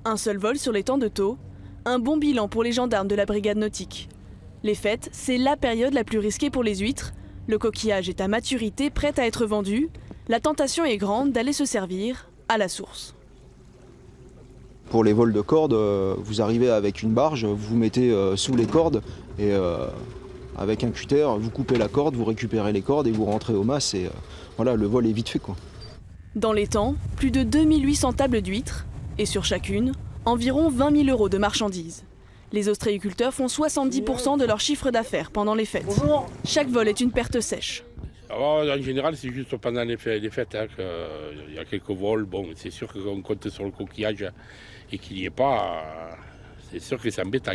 Un seul vol sur les temps de taux, un bon bilan pour les gendarmes de la brigade nautique. Les fêtes, c'est la période la plus risquée pour les huîtres. Le coquillage est à maturité, prêt à être vendu. La tentation est grande d'aller se servir à la source. Pour les vols de cordes, vous arrivez avec une barge, vous vous mettez sous les cordes et avec un cutter, vous coupez la corde, vous récupérez les cordes et vous rentrez au mas et voilà, le vol est vite fait, quoi. Dans les temps, plus de 2800 tables d'huîtres et sur chacune, environ 20 000 € de marchandises. Les ostréiculteurs font 70% de leur chiffre d'affaires pendant les fêtes. Bonjour. Chaque vol est une perte sèche. Alors, en général, c'est juste pendant les fêtes hein, qu'il y a quelques vols. Bon, c'est sûr qu'on compte sur le coquillage et qu'il n'y ait pas, c'est sûr que c'est embêtant.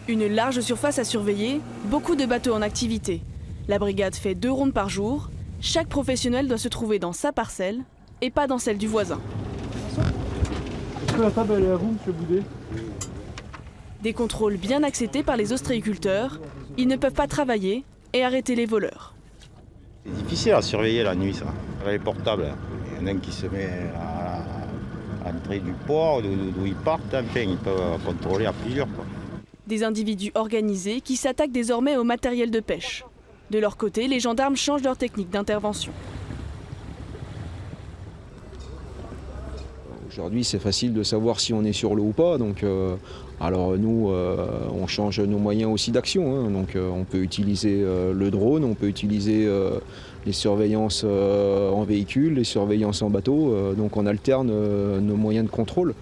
Une large surface à surveiller, beaucoup de bateaux en activité. La brigade fait 2 rondes par jour. Chaque professionnel doit se trouver dans sa parcelle et pas dans celle du voisin. Est-ce que la table elle est à vous, monsieur Boudet? Des contrôles bien acceptés par les ostréiculteurs. Ils ne peuvent pas travailler et arrêter les voleurs. C'est difficile à surveiller la nuit, ça. Avec les portables, il y en a un qui se met à l'entrée du port, d'où ils partent, enfin, ils peuvent contrôler à plusieurs, quoi. Des individus organisés qui s'attaquent désormais au matériel de pêche. De leur côté, les gendarmes changent leur technique d'intervention. Aujourd'hui, c'est facile de savoir si on est sur l'eau ou pas. Donc, alors nous, on change nos moyens aussi d'action. Hein. Donc, on peut utiliser le drone, on peut utiliser les surveillances en véhicule, les surveillances en bateau. Donc, on alterne nos moyens de contrôle.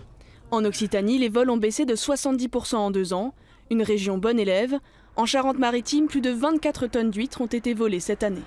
En Occitanie, les vols ont baissé de 70% en 2 ans. Une région bonne élève. En Charente-Maritime, plus de 24 tonnes d'huîtres ont été volées cette année.